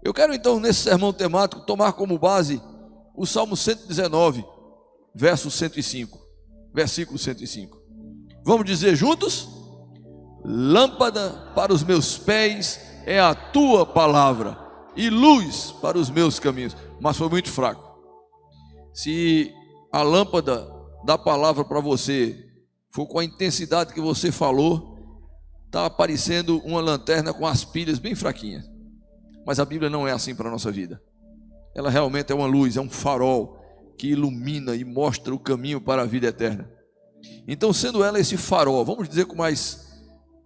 Eu quero então, nesse sermão temático, tomar como base o Salmo 119, verso 105, versículo 105. Vamos dizer juntos? Lâmpada para os meus pés é a tua palavra e luz para os meus caminhos. Mas foi muito fraco. Se a lâmpada da palavra para você for com a intensidade que você falou, está aparecendo uma lanterna com as pilhas bem fraquinhas. Mas a Bíblia não é assim para a nossa vida. Ela realmente é uma luz, é um farol que ilumina e mostra o caminho para a vida eterna. Então, sendo ela esse farol, vamos dizer com mais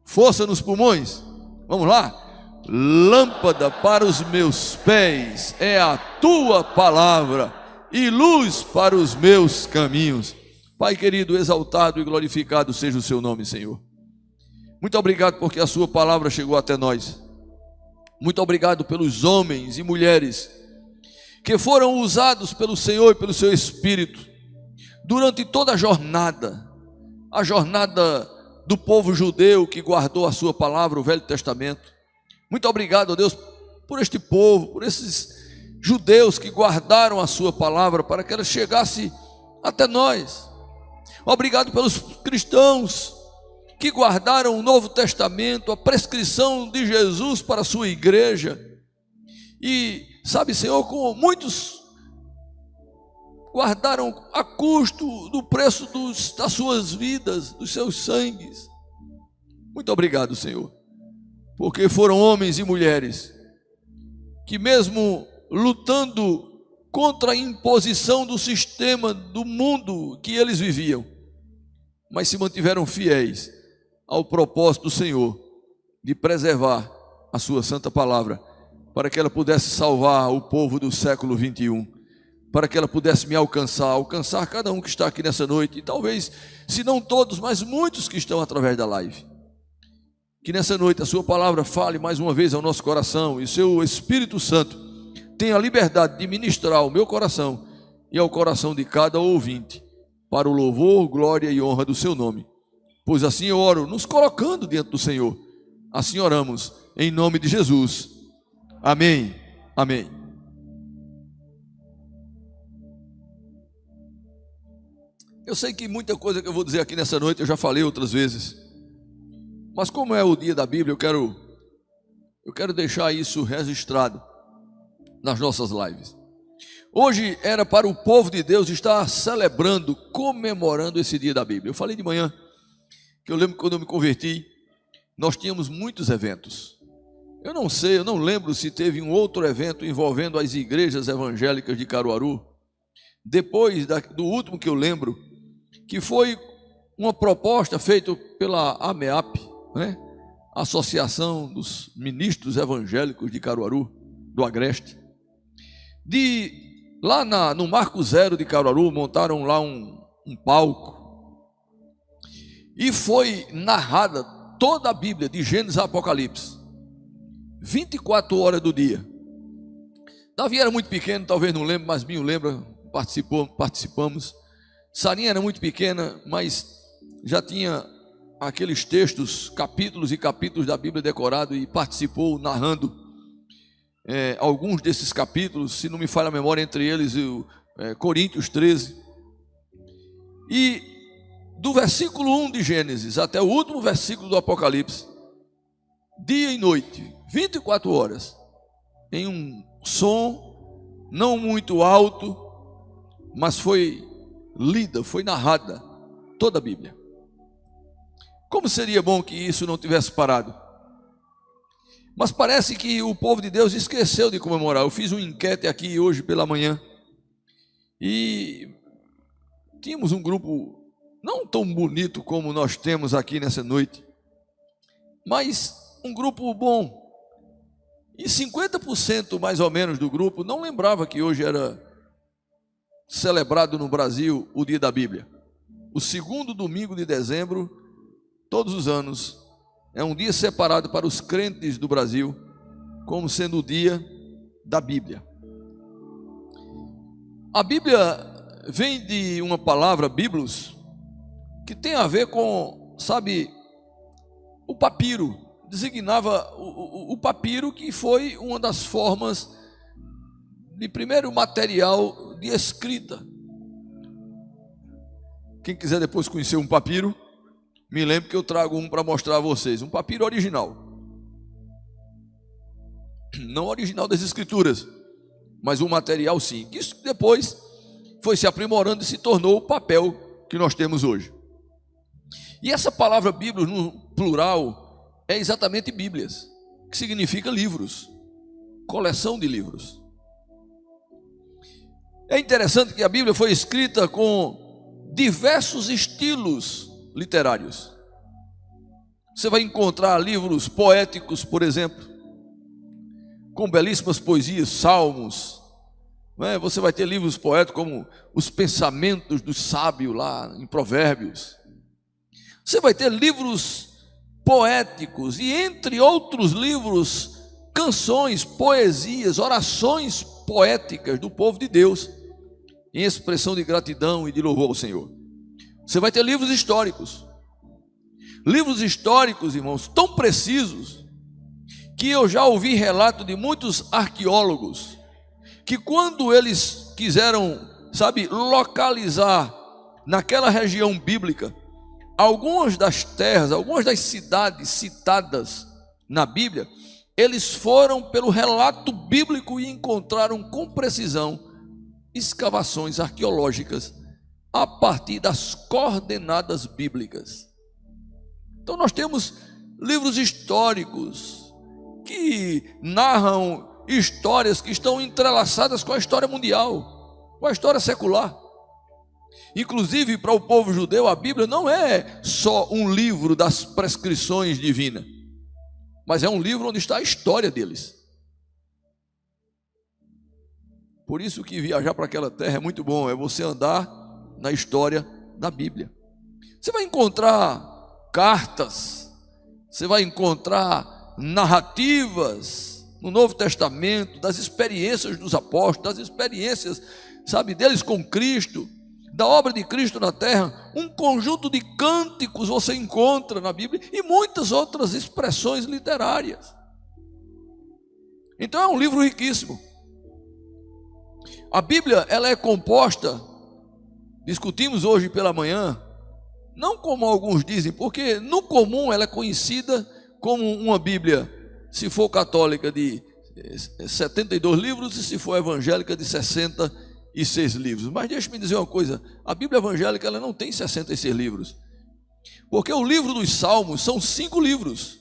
força nos pulmões, vamos lá? Lâmpada para os meus pés é a tua palavra e luz para os meus caminhos. Pai querido, exaltado e glorificado seja o seu nome, Senhor. Muito obrigado porque a sua palavra chegou até nós. Muito obrigado pelos homens e mulheres que foram usados pelo Senhor e pelo seu Espírito durante toda a jornada do povo judeu que guardou a sua palavra, o Velho Testamento. Muito obrigado, ó Deus, por este povo, por esses judeus que guardaram a sua palavra para que ela chegasse até nós. Obrigado pelos cristãos que guardaram o Novo Testamento, a prescrição de Jesus para a sua igreja. E sabe, Senhor, como muitos guardaram a custo do preço das suas vidas, dos seus sangues. Muito obrigado, Senhor, porque foram homens e mulheres que, mesmo lutando contra a imposição do sistema do mundo que eles viviam, mas se mantiveram fiéis ao propósito do Senhor de preservar a sua santa palavra, para que ela pudesse salvar o povo do século 21, para que ela pudesse me alcançar cada um que está aqui nessa noite, e talvez, se não todos, mas muitos que estão através da live. Que nessa noite a sua palavra fale mais uma vez ao nosso coração, e o seu Espírito Santo tenha a liberdade de ministrar ao meu coração e ao coração de cada ouvinte, para o louvor, glória e honra do seu nome. Pois assim eu oro, nos colocando diante do Senhor. Assim oramos, em nome de Jesus. Amém, amém. Eu sei que muita coisa que eu vou dizer aqui nessa noite eu já falei outras vezes, mas como é o dia da Bíblia, eu quero deixar isso registrado nas nossas lives. Hoje era para o povo de Deus estar celebrando, comemorando esse dia da Bíblia. Eu falei de manhã que eu lembro que quando eu me converti, nós tínhamos muitos eventos. Eu não lembro se teve um outro evento envolvendo as igrejas evangélicas de Caruaru, depois do último que eu lembro, que foi uma proposta feita pela AMEAP, né? Associação dos Ministros Evangélicos de Caruaru, do Agreste, lá no Marco Zero de Caruaru, montaram lá um palco, e foi narrada toda a Bíblia, de Gênesis a Apocalipse, 24 horas do dia. Davi era muito pequeno, talvez não lembre, mas Minho lembra, participamos. Sarinha era muito pequena, mas já tinha aqueles textos, capítulos e capítulos da Bíblia decorado, e participou narrando alguns desses capítulos, se não me falha a memória, entre eles Coríntios 13. E do versículo 1 de Gênesis até o último versículo do Apocalipse, dia e noite, 24 horas, em um som não muito alto, mas foi narrada toda a Bíblia. Como seria bom que isso não tivesse parado? Mas parece que o povo de Deus esqueceu de comemorar. Eu fiz uma enquete aqui hoje pela manhã, e tínhamos um grupo não tão bonito como nós temos aqui nessa noite, mas um grupo bom. E 50% mais ou menos do grupo não lembrava que hoje era celebrado no Brasil o Dia da Bíblia. O segundo domingo de dezembro, todos os anos, é um dia separado para os crentes do Brasil, como sendo o dia da Bíblia. A Bíblia vem de uma palavra, biblos, que tem a ver com, sabe, o papiro, designava o papiro, que foi uma das formas de primeiro material de escrita. Quem quiser depois conhecer um papiro, me lembre que eu trago um para mostrar a vocês. Um papiro original. Não original das escrituras, mas um material sim. Isso depois foi se aprimorando e se tornou o papel que nós temos hoje. E essa palavra Bíblia no plural é exatamente Bíblias, que significa livros, coleção de livros. É interessante que a Bíblia foi escrita com diversos estilos literários. Você vai encontrar livros poéticos, por exemplo, com belíssimas poesias, salmos. Você vai ter livros poéticos como os pensamentos do sábio lá em Provérbios. Você vai ter livros poéticos e, entre outros livros, canções, poesias, orações poéticas do povo de Deus, em expressão de gratidão e de louvor ao Senhor. Você vai ter livros históricos. Livros históricos, irmãos, tão precisos, que eu já ouvi relato de muitos arqueólogos, que quando eles quiseram, localizar naquela região bíblica, algumas das terras, algumas das cidades citadas na Bíblia, eles foram pelo relato bíblico e encontraram com precisão escavações arqueológicas a partir das coordenadas bíblicas. Então nós temos livros históricos que narram histórias que estão entrelaçadas com a história mundial, com a história secular. Inclusive, para o povo judeu, a Bíblia não é só um livro das prescrições divinas, mas é um livro onde está a história deles. Por isso que viajar para aquela terra é muito bom, é você andar na história da Bíblia. Você vai encontrar cartas, você vai encontrar narrativas no Novo Testamento, das experiências dos apóstolos, das experiências, deles com Cristo, da obra de Cristo na terra. Um conjunto de cânticos você encontra na Bíblia e muitas outras expressões literárias. Então é um livro riquíssimo. A Bíblia, ela é composta, discutimos hoje pela manhã, não como alguns dizem, porque no comum ela é conhecida como uma Bíblia, se for católica, de 72 livros, e se for evangélica, de 66 livros. Mas deixa-me dizer uma coisa, a Bíblia evangélica ela não tem 66 livros, porque o livro dos Salmos são 5 livros,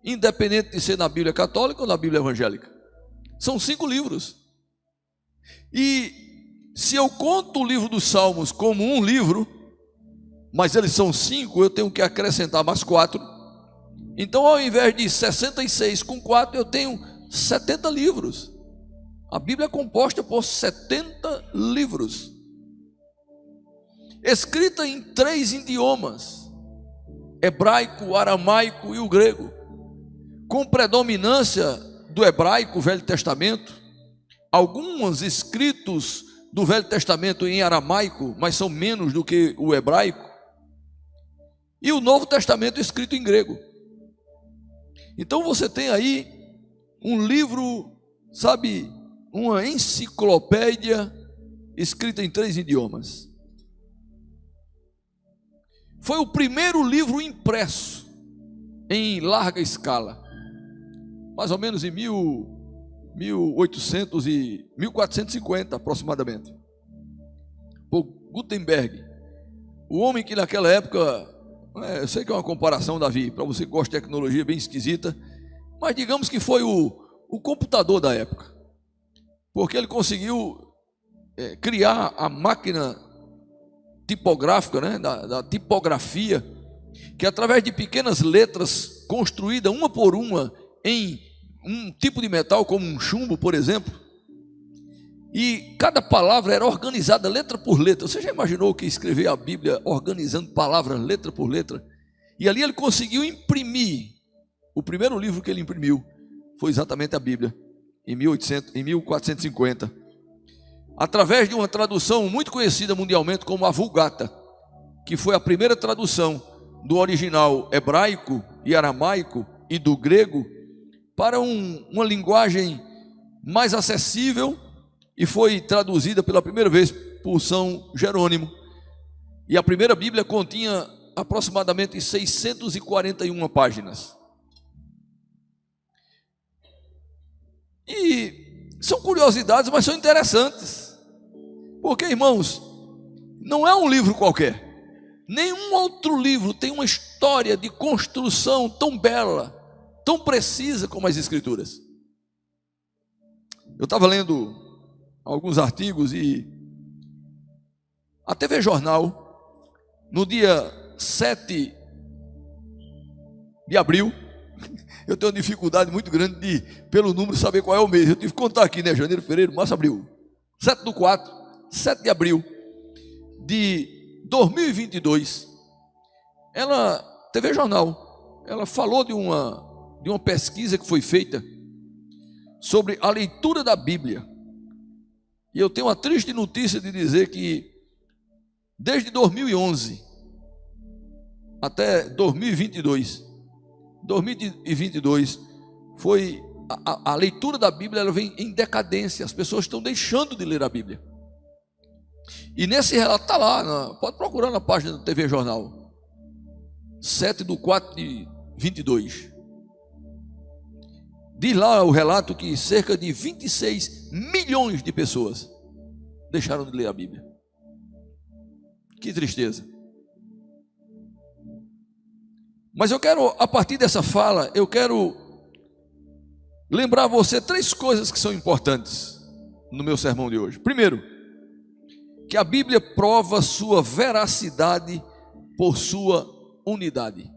independente de ser na Bíblia católica ou na Bíblia evangélica. São 5 livros. E se eu conto o livro dos Salmos como um livro, mas eles são 5, eu tenho que acrescentar mais 4. Então, ao invés de 66 com 4, eu tenho 70 livros. A Bíblia é composta por 70 livros, escrita em 3 idiomas: hebraico, aramaico e o grego, com predominância do hebraico, o Velho Testamento. Alguns escritos do Velho Testamento em aramaico, mas são menos do que o hebraico, e o Novo Testamento escrito em grego. Então você tem aí um livro, uma enciclopédia escrita em 3 idiomas. Foi o primeiro livro impresso em larga escala, mais ou menos em 1450 aproximadamente, por Gutenberg, o homem que naquela época, eu sei que é uma comparação, Davi, para você que gosta de tecnologia bem esquisita, mas digamos que foi o computador da época, porque ele conseguiu criar a máquina tipográfica, da tipografia, que através de pequenas letras construídas uma por uma em um tipo de metal, como um chumbo, por exemplo, e cada palavra era organizada letra por letra. Você já imaginou que escrever a Bíblia organizando palavras letra por letra? E ali ele conseguiu imprimir. O primeiro livro que ele imprimiu foi exatamente a Bíblia, em 1450, através de uma tradução muito conhecida mundialmente como a Vulgata, que foi a primeira tradução do original hebraico e aramaico e do grego para uma linguagem mais acessível, e foi traduzida pela primeira vez por São Jerônimo. E a primeira Bíblia continha aproximadamente 641 páginas. E são curiosidades, mas são interessantes. Porque, irmãos, não é um livro qualquer. Nenhum outro livro tem uma história de construção tão bela, tão precisa como as Escrituras. Eu estava lendo alguns artigos e a TV Jornal, no dia 7 de abril, eu tenho uma dificuldade muito grande de, pelo número, saber qual é o mês. Eu tive que contar aqui, né? Janeiro, fevereiro, março, abril. 7/4, 7 de abril de 2022. TV Jornal, ela falou de uma pesquisa que foi feita sobre a leitura da Bíblia. E eu tenho uma triste notícia de dizer que desde 2011 até 2022 foi a leitura da Bíblia, ela vem em decadência. As pessoas estão deixando de ler a Bíblia. E nesse relato está lá, pode procurar na página da TV Jornal, 7/4/22. Diz lá o relato que cerca de 26 milhões de pessoas deixaram de ler a Bíblia. Que tristeza. Mas eu quero, a partir dessa fala, eu quero lembrar a você 3 coisas que são importantes no meu sermão de hoje. Primeiro, que a Bíblia prova sua veracidade por sua unidade.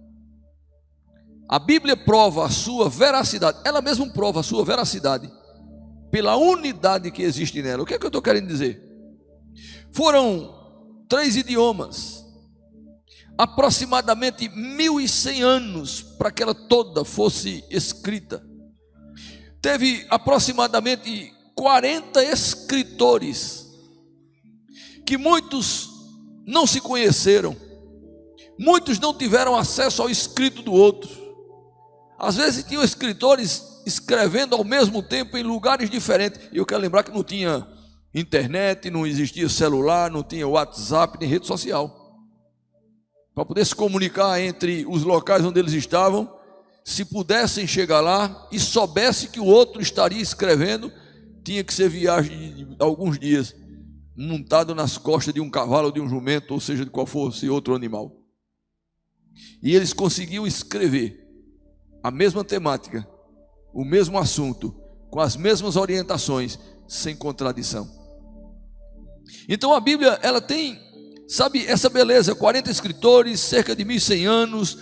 A Bíblia prova a sua veracidade, ela mesma prova a sua veracidade pela unidade que existe nela. O que é que eu estou querendo dizer? Foram 3 idiomas, aproximadamente 1100 anos para que ela toda fosse escrita. Teve aproximadamente 40 escritores, que muitos não se conheceram, muitos não tiveram acesso ao escrito do outro. Às vezes tinham escritores escrevendo ao mesmo tempo em lugares diferentes. E eu quero lembrar que não tinha internet, não existia celular, não tinha WhatsApp, nem rede social. Para poder se comunicar entre os locais onde eles estavam, se pudessem chegar lá e soubesse que o outro estaria escrevendo, tinha que ser viagem de alguns dias, montado nas costas de um cavalo, de um jumento, ou seja, de qual fosse outro animal. E eles conseguiam escrever a mesma temática, o mesmo assunto, com as mesmas orientações, sem contradição. Então a Bíblia, ela tem, sabe, essa beleza, 40 escritores, cerca de 1100 anos,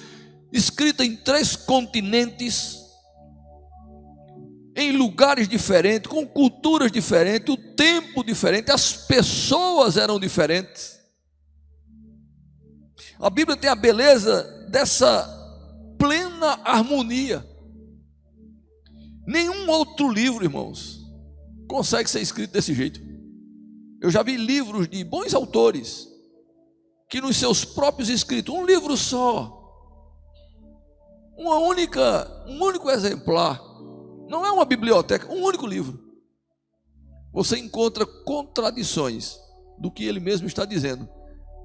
escrita em 3 continentes, em lugares diferentes, com culturas diferentes, o tempo diferente, as pessoas eram diferentes. A Bíblia tem a beleza dessa plena harmonia. Nenhum outro livro, irmãos, consegue ser escrito desse jeito. Eu já vi livros de bons autores que nos seus próprios escritos, um livro só, um único exemplar, não é uma biblioteca, um único livro, você encontra contradições do que ele mesmo está dizendo,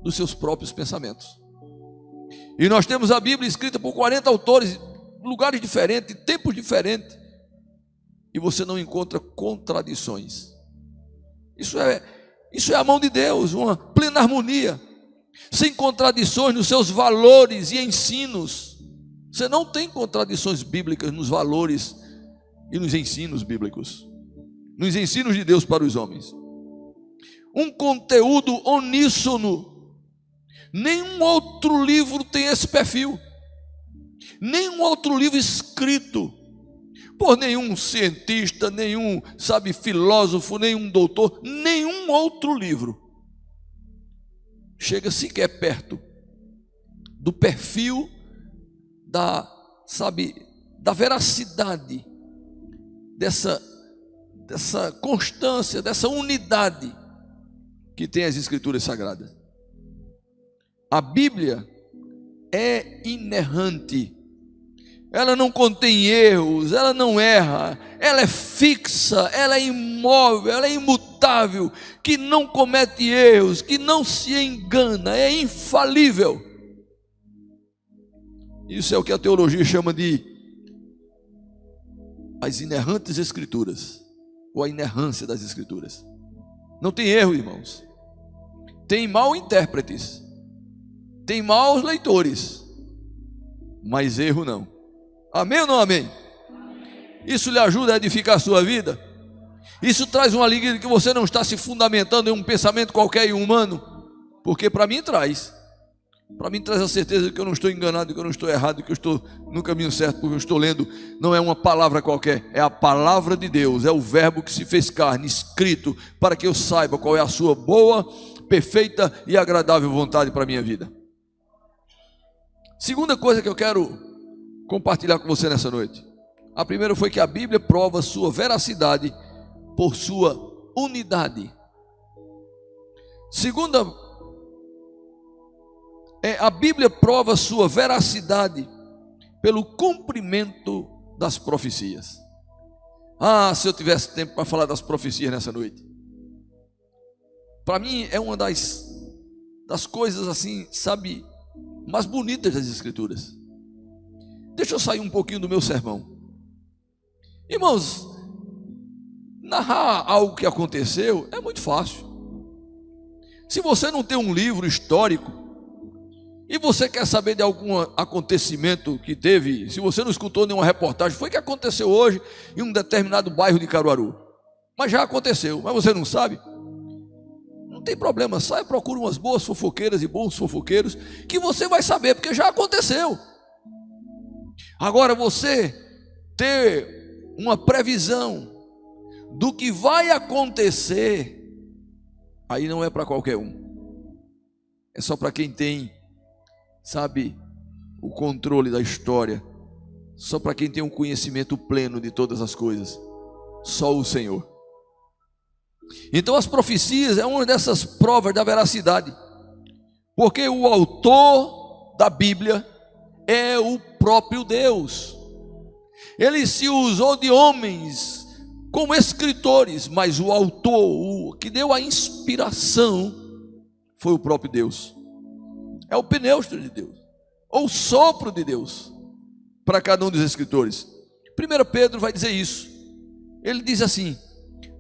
dos seus próprios pensamentos. E nós temos a Bíblia escrita por 40 autores, lugares diferentes, tempos diferentes, e você não encontra contradições. Isso é a mão de Deus, uma plena harmonia, sem contradições nos seus valores e ensinos. Você não tem contradições bíblicas nos valores e nos ensinos bíblicos, nos ensinos de Deus para os homens. Um conteúdo uníssono. Nenhum outro livro tem esse perfil. Nenhum outro livro escrito por nenhum cientista, nenhum, filósofo, nenhum doutor, nenhum outro livro chega sequer perto do perfil da veracidade dessa constância, dessa unidade que tem as Escrituras Sagradas. A Bíblia é inerrante, ela não contém erros, ela não erra, ela é fixa, ela é imóvel, ela é imutável, que não comete erros, que não se engana, é infalível. Isso é o que a teologia chama de as inerrantes escrituras, ou a inerrância das escrituras. Não tem erro, irmãos. Tem mal intérpretes, tem maus leitores, mas erro não. Amém ou não amém? Isso lhe ajuda a edificar a sua vida? Isso traz uma alegria de que você não está se fundamentando em um pensamento qualquer e humano? Porque para mim traz a certeza de que eu não estou enganado, de que eu não estou errado, de que eu estou no caminho certo, porque eu estou lendo, não é uma palavra qualquer, é a palavra de Deus, é o verbo que se fez carne, escrito, para que eu saiba qual é a sua boa, perfeita e agradável vontade para a minha vida. Segunda coisa que eu quero compartilhar com você nessa noite. A primeira foi que a Bíblia prova sua veracidade por sua unidade. Segunda, a Bíblia prova sua veracidade pelo cumprimento das profecias. Ah, se eu tivesse tempo para falar das profecias nessa noite. Para mim é uma das coisas assim, sabe, mais bonitas das Escrituras. Deixa eu sair um pouquinho do meu sermão. Irmãos, narrar algo que aconteceu é muito fácil. Se você não tem um livro histórico e você quer saber de algum acontecimento que teve, se você não escutou nenhuma reportagem, foi que aconteceu hoje em um determinado bairro de Caruaru, mas já aconteceu, mas você não sabe, não tem problema, saia, procura umas boas fofoqueiras e bons fofoqueiros, que você vai saber, porque já aconteceu. Agora, você ter uma previsão do que vai acontecer, aí não é para qualquer um, é só para quem tem, sabe, o controle da história, só para quem tem um conhecimento pleno de todas as coisas, só o Senhor. Então as profecias é uma dessas provas da veracidade, porque o autor da Bíblia é o próprio Deus. Ele se usou de homens como escritores, mas o autor, o que deu a inspiração, foi o próprio Deus. É o pneustre de Deus, ou o sopro de Deus, para cada um dos escritores. 1 Pedro vai dizer isso. Ele diz assim: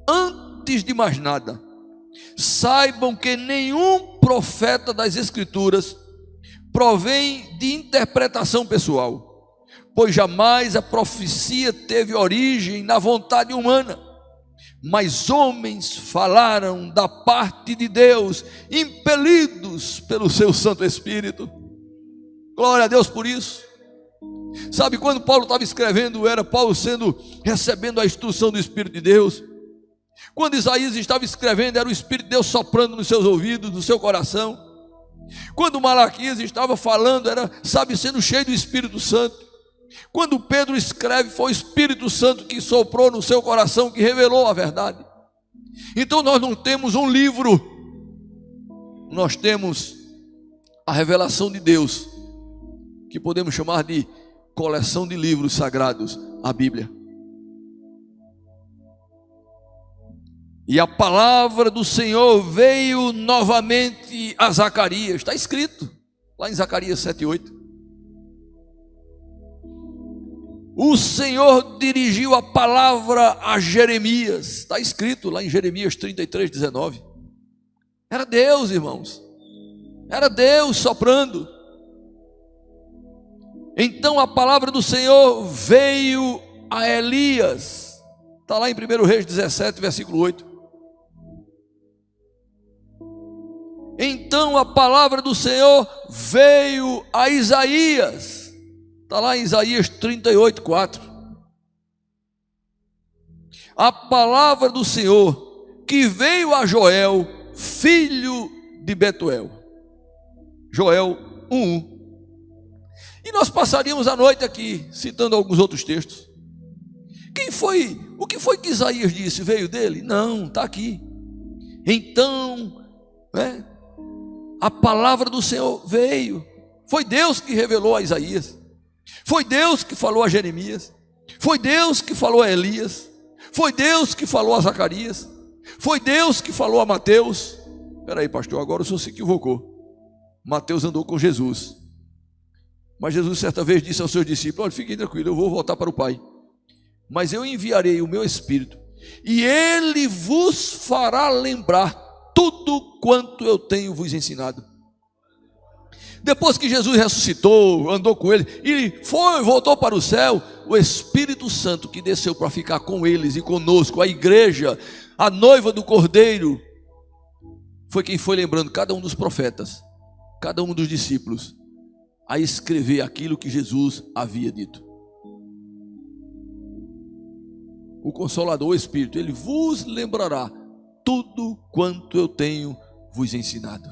antes de mais nada, saibam que nenhum profeta das Escrituras provém de interpretação pessoal, pois jamais a profecia teve origem na vontade humana, mas homens falaram da parte de Deus, impelidos pelo seu Santo Espírito. Glória a Deus por isso. Sabe, quando Paulo estava escrevendo, era Paulo recebendo a instrução do Espírito de Deus. Quando Isaías estava escrevendo, era o Espírito de Deus soprando nos seus ouvidos, no seu coração. Quando Malaquias estava falando, era, sabe, sendo cheio do Espírito Santo. Quando Pedro escreve, foi o Espírito Santo que soprou no seu coração, que revelou a verdade. Então nós não temos um livro, nós temos a revelação de Deus, que podemos chamar de coleção de livros sagrados, a Bíblia. E a palavra do Senhor veio novamente a Zacarias, está escrito lá em Zacarias 7:8. O Senhor dirigiu a palavra a Jeremias, está escrito lá em Jeremias 33:19. Era Deus, irmãos, era Deus soprando. Então a palavra do Senhor veio a Elias, está lá em 1 Reis 17, versículo 8. Então a palavra do Senhor veio a Isaías, está lá em Isaías 38:4. A palavra do Senhor que veio a Joel, filho de Betuel, Joel 1:1. E nós passaríamos a noite aqui citando alguns outros textos. O que foi que Isaías disse? Veio dele? Não, está aqui. Então, a palavra do Senhor veio, foi Deus que revelou a Isaías. Foi Deus que falou a Jeremias, foi Deus que falou a Elias, foi Deus que falou a Zacarias, foi Deus que falou a Mateus. Espera aí, pastor, agora o senhor se equivocou. Mateus andou com Jesus, mas Jesus certa vez disse aos seus discípulos: olha, fiquem tranquilos, eu vou voltar para o Pai, mas eu enviarei o meu Espírito, e ele vos fará lembrar tudo quanto eu tenho vos ensinado. Depois que Jesus ressuscitou, andou com ele e voltou para o céu, o Espírito Santo que desceu para ficar com eles e conosco, a igreja, a noiva do Cordeiro, foi quem foi lembrando cada um dos profetas, cada um dos discípulos, a escrever aquilo que Jesus havia dito. O Consolador, o Espírito, ele vos lembrará tudo quanto eu tenho vos ensinado.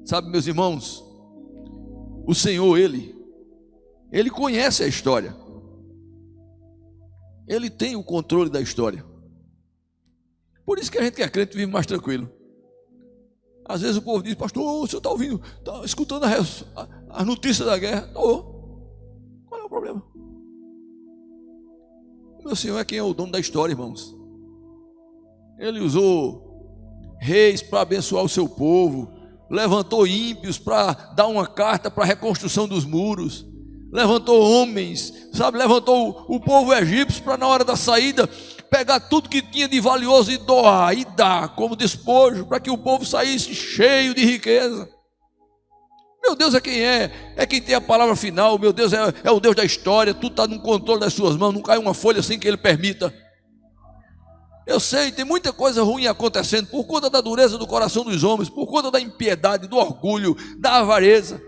Sabe, meus irmãos, o Senhor, Ele conhece a história, Ele tem o controle da história. Por isso que a gente que é crente vive mais tranquilo. Às vezes o povo diz: pastor, o senhor está ouvindo, está escutando as notícias da guerra? Estou. Qual é o problema? O meu Senhor é quem é o dono da história, irmãos. Ele usou reis para abençoar o seu povo, levantou ímpios para dar uma carta para a reconstrução dos muros, levantou homens, sabe, levantou o povo egípcio para na hora da saída pegar tudo que tinha de valioso e doar e dar como despojo, para que o povo saísse cheio de riqueza. Meu Deus é quem tem a palavra final. Meu Deus é o Deus da história, tudo está no controle das suas mãos, não cai uma folha sem que Ele permita. Eu sei, tem muita coisa ruim acontecendo por conta da dureza do coração dos homens, por conta da impiedade, do orgulho, da avareza.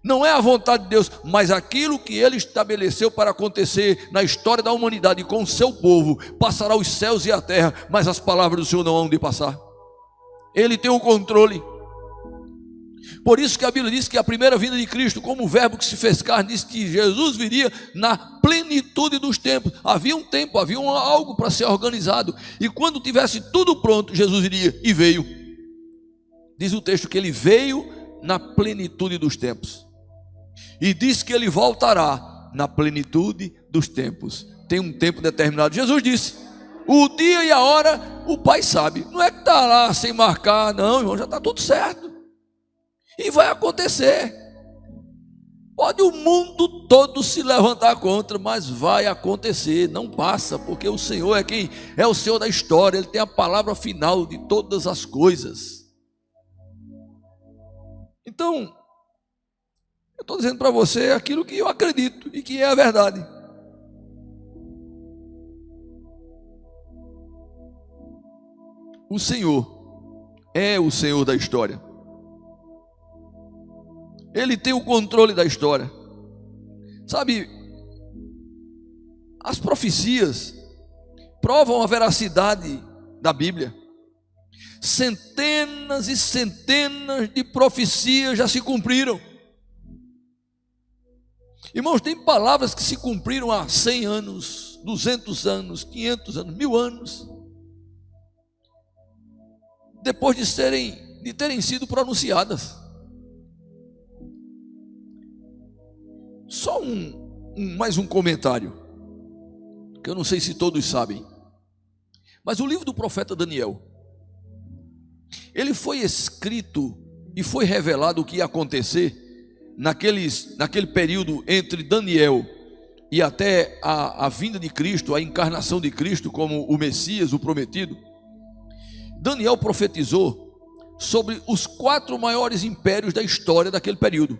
Não é a vontade de Deus, mas aquilo que Ele estabeleceu para acontecer na história da humanidade com o seu povo, passará os céus e a terra, mas as palavras do Senhor não hão de passar. Ele tem o controle. Por isso que a Bíblia diz que a primeira vinda de Cristo, como o verbo que se fez carne, diz que Jesus viria na plenitude dos tempos. Havia um tempo, havia algo para ser organizado, e quando tivesse tudo pronto, Jesus iria, e veio. Diz o texto que Ele veio na plenitude dos tempos, e diz que Ele voltará na plenitude dos tempos. Tem um tempo determinado. Jesus disse: o dia e a hora o Pai sabe. Não é que está lá sem marcar, não, irmão, já está tudo certo. E vai acontecer. Pode o mundo todo se levantar contra, mas vai acontecer. Não passa, porque o Senhor é quem é o Senhor da história. Ele tem a palavra final de todas as coisas. Então, eu estou dizendo para você aquilo que eu acredito e que é a verdade. O Senhor é o Senhor da história. Ele tem o controle da história. Sabe, as profecias provam a veracidade da Bíblia. Centenas e centenas de profecias já se cumpriram. Irmãos, tem palavras que se cumpriram há 100 anos, 200 anos, 500 anos, 1000 anos, depois de terem sido pronunciadas. Só mais um comentário, que eu não sei se todos sabem, mas o livro do profeta Daniel, ele foi escrito e foi revelado o que ia acontecer naquele período entre Daniel e até a vinda de Cristo, a encarnação de Cristo como o Messias, o prometido. Daniel profetizou sobre os 4 maiores impérios da história daquele período.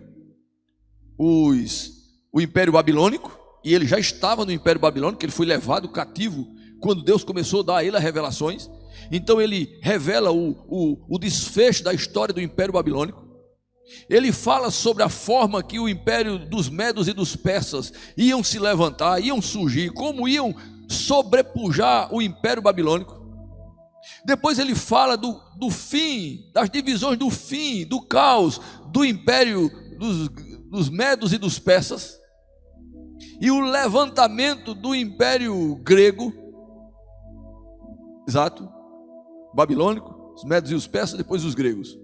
O Império Babilônico, e ele já estava no Império Babilônico, ele foi levado cativo quando Deus começou a dar a ele as revelações. Então ele revela o desfecho da história do Império Babilônico. Ele fala sobre a forma que o Império dos Medos e dos Persas iam se levantar, iam surgir, como iam sobrepujar o Império Babilônico. Depois ele fala do fim, das divisões do fim, do caos, do Império dos Medos e dos Persas, e o levantamento do Império Grego, exato, babilônico, os Medos e os Persas, depois os gregos.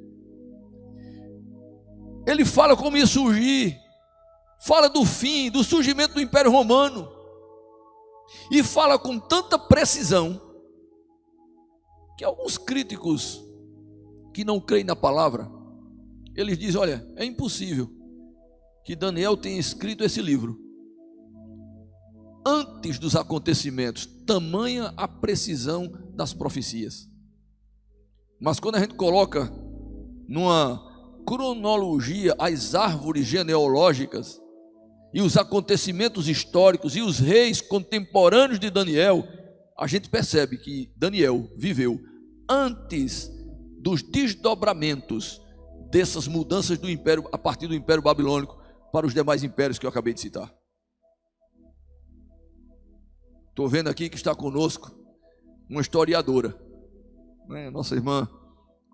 ele fala como ia surgir, fala do fim, do surgimento do Império Romano, e fala com tanta precisão, que alguns críticos que não creem na palavra, eles dizem: olha, é impossível que Daniel tenha escrito esse livro antes dos acontecimentos, tamanha a precisão das profecias. Mas quando a gente coloca numa cronologia as árvores genealógicas e os acontecimentos históricos e os reis contemporâneos de Daniel, a gente percebe que Daniel viveu antes dos desdobramentos dessas mudanças do império, a partir do Império Babilônico para os demais impérios que eu acabei de citar. Estou vendo aqui que está conosco uma historiadora, né? Nossa irmã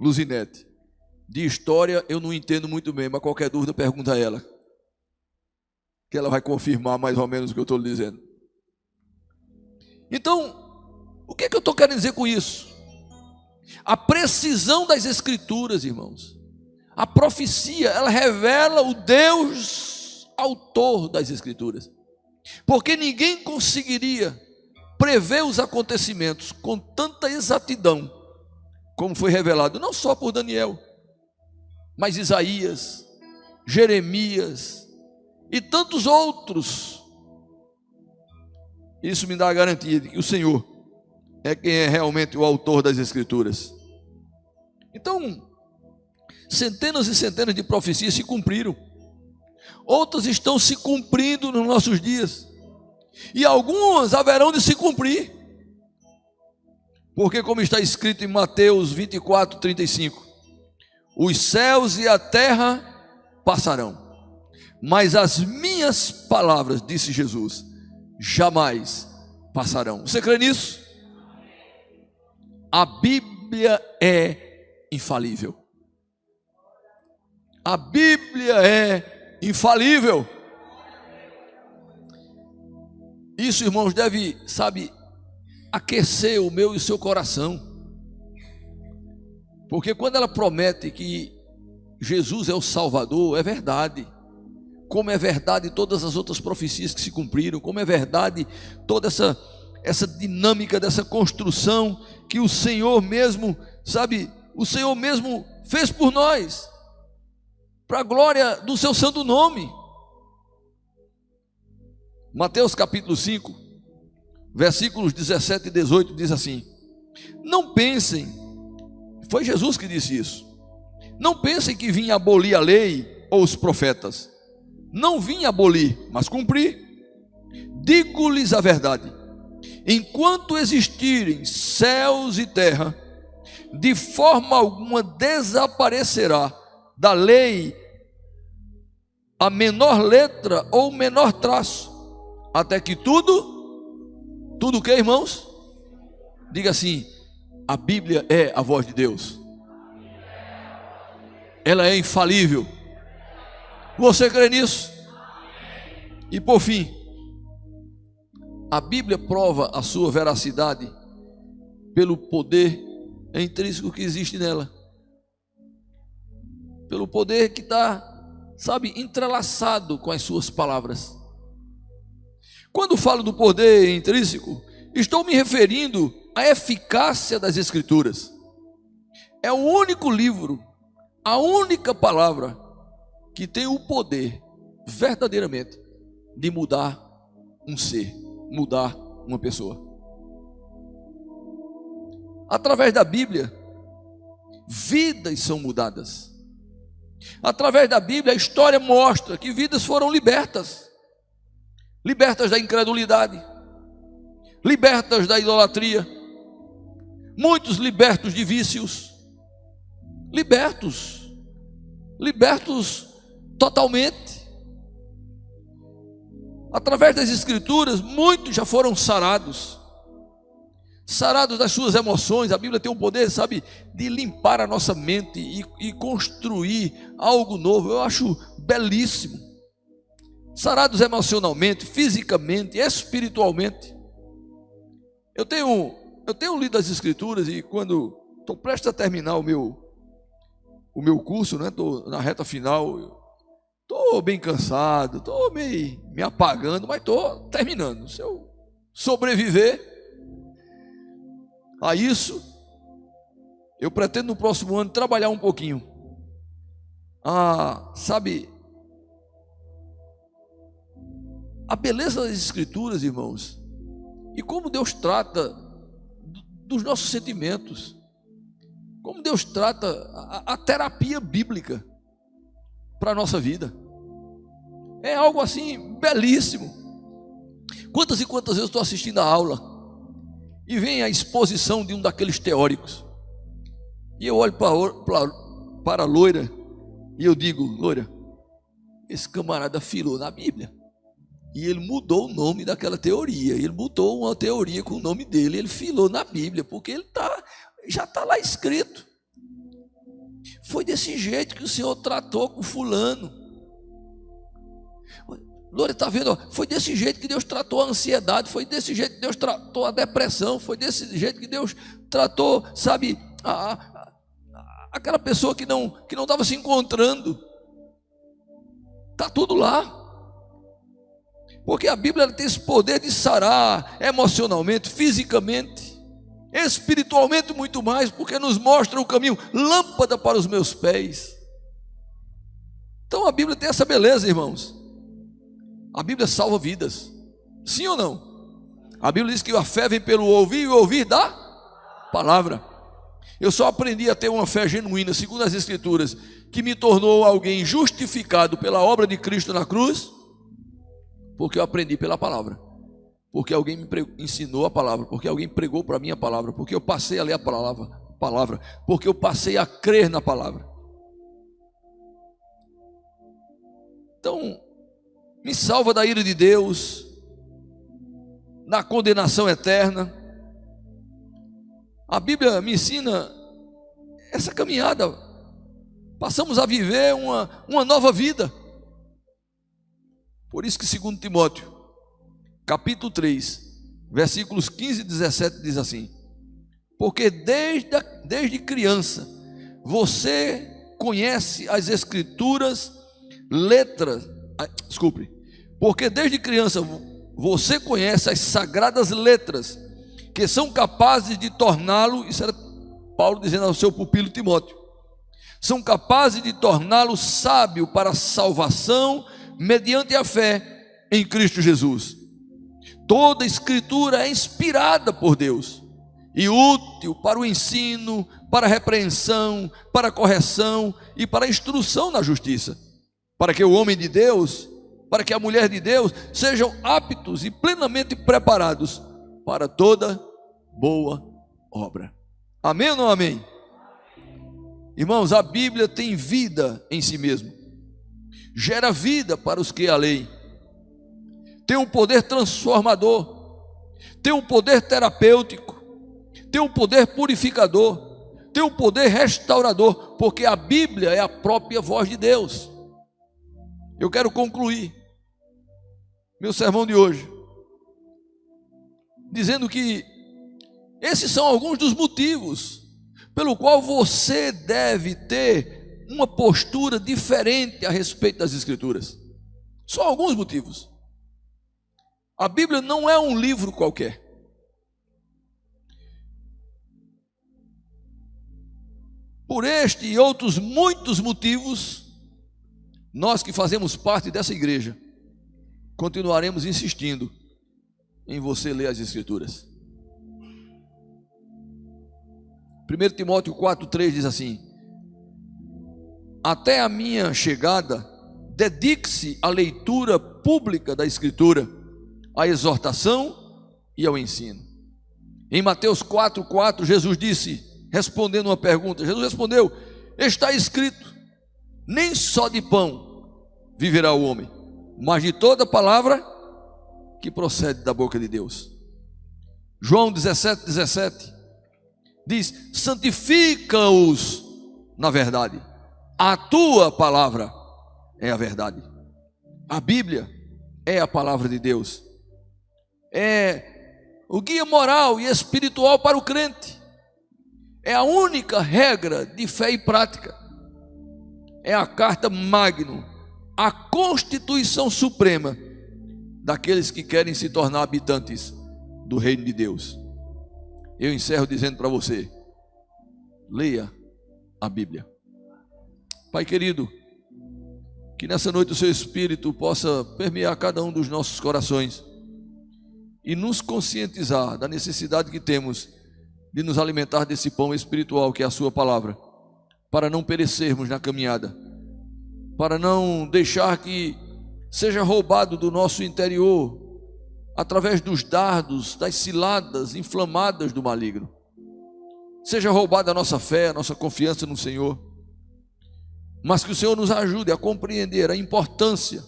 Luzinete. De história eu não entendo muito bem, mas qualquer dúvida pergunta a ela, que ela vai confirmar mais ou menos o que eu estou lhe dizendo. Então, o que é que eu estou querendo dizer com isso? A precisão das Escrituras, irmãos. A profecia, ela revela o Deus autor das Escrituras, porque ninguém conseguiria prever os acontecimentos com tanta exatidão como foi revelado, não só por Daniel, mas Isaías, Jeremias e tantos outros. Isso me dá a garantia de que o Senhor é quem é realmente o autor das Escrituras. Então, centenas e centenas de profecias se cumpriram, outras estão se cumprindo nos nossos dias, e algumas haverão de se cumprir, porque como está escrito em Mateus 24, 35, os céus e a terra passarão, mas as minhas palavras, disse Jesus, jamais passarão. Você crê nisso? A Bíblia é infalível. A Bíblia é infalível. Isso, irmãos, deve, aquecer o meu e o seu coração. Porque quando ela promete que Jesus é o Salvador, é verdade. Como é verdade todas as outras profecias que se cumpriram, como é verdade toda essa dinâmica dessa construção que o Senhor mesmo, o Senhor mesmo fez por nós, para a glória do seu santo nome. Mateus capítulo 5, versículos 17 e 18 diz assim: não pensem, foi Jesus que disse isso, não pensem que vim abolir a lei ou os profetas. Não vim abolir, mas cumprir. Digo-lhes a verdade: enquanto existirem céus e terra, de forma alguma desaparecerá da lei a menor letra ou menor traço, até que tudo o que, irmãos? Diga assim: a Bíblia é a voz de Deus, ela é infalível. Você crê nisso? E por fim, a Bíblia prova a sua veracidade pelo poder intrínseco que existe nela, pelo poder que está, entrelaçado com as suas palavras. Quando falo do poder intrínseco, estou me referindo à eficácia das Escrituras. É o único livro, a única palavra que tem o poder verdadeiramente de mudar um ser, mudar uma pessoa. Através da Bíblia, vidas são mudadas. Através da Bíblia, a história mostra que vidas foram libertas da incredulidade, libertas da idolatria, muitos libertos de vícios, libertos totalmente. Através das Escrituras, muitos já foram sarados das suas emoções. A Bíblia tem o poder, de limpar a nossa mente e construir algo novo. Eu acho belíssimo. Sarados emocionalmente, fisicamente, espiritualmente. Eu tenho lido as Escrituras, e quando estou prestes a terminar o meu curso, né? Estou na reta final, Estou bem cansado, estou me apagando, mas estou terminando. Se eu sobreviver a isso, eu pretendo no próximo ano trabalhar um pouquinho. Sabe, a beleza das Escrituras, irmãos, e como Deus trata dos nossos sentimentos, como Deus trata a terapia bíblica para a nossa vida. É algo assim belíssimo. Quantas e quantas vezes eu estou assistindo a aula e vem a exposição de um daqueles teóricos, e eu olho para a loira e eu digo: loira, esse camarada filou na Bíblia, e ele mudou o nome daquela teoria, ele botou uma teoria com o nome dele, ele filou na Bíblia, porque ele já está lá escrito. Foi desse jeito que o Senhor tratou com fulano. Loura, está vendo? Foi desse jeito que Deus tratou a ansiedade, foi desse jeito que Deus tratou a depressão, foi desse jeito que Deus tratou, sabe, aquela pessoa que não estava se encontrando. Está tudo lá. Porque a Bíblia tem esse poder de sarar emocionalmente, fisicamente, espiritualmente muito mais, porque nos mostra o caminho, lâmpada para os meus pés. Então a Bíblia tem essa beleza, irmãos. A Bíblia salva vidas, sim ou não? A Bíblia diz que a fé vem pelo ouvir e o ouvir da palavra. Eu só aprendi a ter uma fé genuína, segundo as Escrituras, que me tornou alguém justificado pela obra de Cristo na cruz, porque eu aprendi pela palavra, porque alguém me ensinou a palavra, porque alguém pregou para mim a palavra, porque eu passei a ler a palavra, porque eu passei a crer na palavra. Então, me salva da ira de Deus, da condenação eterna. A Bíblia me ensina essa caminhada. Passamos a viver uma nova vida. Por isso que 2 Timóteo, capítulo 3, versículos 15 e 17 diz assim: porque desde criança você conhece as Escrituras, porque desde criança você conhece as sagradas letras, que são capazes de torná-lo, isso era Paulo dizendo ao seu pupilo Timóteo, são capazes de torná-lo sábio para a salvação mediante a fé em Cristo Jesus. Toda Escritura é inspirada por Deus e útil para o ensino, para a repreensão, para a correção e para a instrução na justiça, para que o homem de Deus, para que a mulher de Deus sejam aptos e plenamente preparados para toda boa obra. Amém ou não amém? Irmãos, a Bíblia tem vida em si mesmo, gera vida para os que a leem, tem um poder transformador, tem um poder terapêutico, tem um poder purificador, tem um poder restaurador, porque a Bíblia é a própria voz de Deus. Eu quero concluir meu sermão de hoje dizendo que esses são alguns dos motivos pelo qual você deve ter uma postura diferente a respeito das Escrituras. Só alguns motivos. A Bíblia não é um livro qualquer. Por este e outros muitos motivos, nós que fazemos parte dessa igreja, continuaremos insistindo em você ler as Escrituras. 1 Timóteo 4,3 diz assim: até a minha chegada, dedique-se à leitura pública da Escritura, à exortação e ao ensino. Em Mateus 4,4, Jesus disse, respondendo uma pergunta, Jesus respondeu: está escrito, nem só de pão viverá o homem, mas de toda palavra que procede da boca de Deus. João 17,17 diz: santifica-os na verdade, a tua palavra é a verdade. A Bíblia é a palavra de Deus, é o guia moral e espiritual para o crente, é a única regra de fé e prática, é a carta magna a constituição suprema daqueles que querem se tornar habitantes do reino de Deus. Eu encerro dizendo para você: leia a Bíblia. Pai querido, que nessa noite o seu Espírito possa permear cada um dos nossos corações e nos conscientizar da necessidade que temos de nos alimentar desse pão espiritual que é a sua palavra, para não perecermos na caminhada, para não deixar que seja roubado do nosso interior através dos dardos, das ciladas inflamadas do maligno. Seja roubada a nossa fé, a nossa confiança no Senhor, mas que o Senhor nos ajude a compreender a importância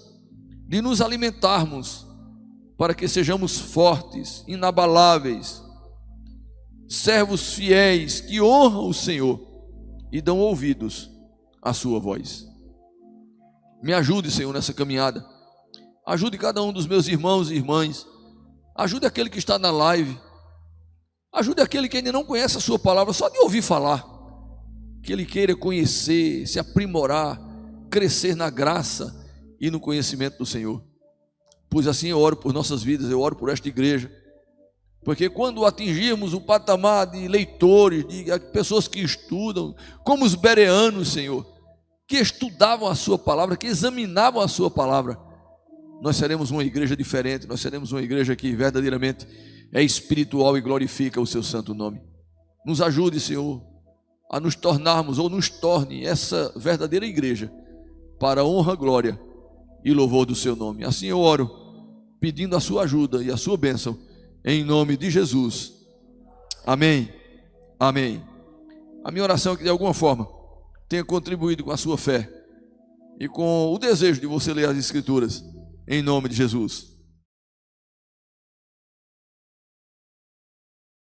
de nos alimentarmos para que sejamos fortes, inabaláveis, servos fiéis que honram o Senhor e dão ouvidos à sua voz. Me ajude, Senhor, nessa caminhada. Ajude cada um dos meus irmãos e irmãs. Ajude aquele que está na live. Ajude aquele que ainda não conhece a sua palavra, só de ouvir falar. Que ele queira conhecer, se aprimorar, crescer na graça e no conhecimento do Senhor. Pois assim eu oro por nossas vidas, eu oro por esta igreja. Porque quando atingirmos o patamar de leitores, de pessoas que estudam, como os bereanos, Senhor, que estudavam a sua palavra, que examinavam a sua palavra, nós seremos uma igreja diferente, nós seremos uma igreja que verdadeiramente é espiritual e glorifica o seu santo nome. Nos ajude, Senhor, a nos tornarmos, ou nos torne essa verdadeira igreja, para a honra, glória e louvor do seu nome. Assim eu oro, pedindo a sua ajuda e a sua bênção, em nome de Jesus. Amém. Amém. A minha oração é que de alguma forma tenha contribuído com a sua fé e com o desejo de você ler as Escrituras, em nome de Jesus.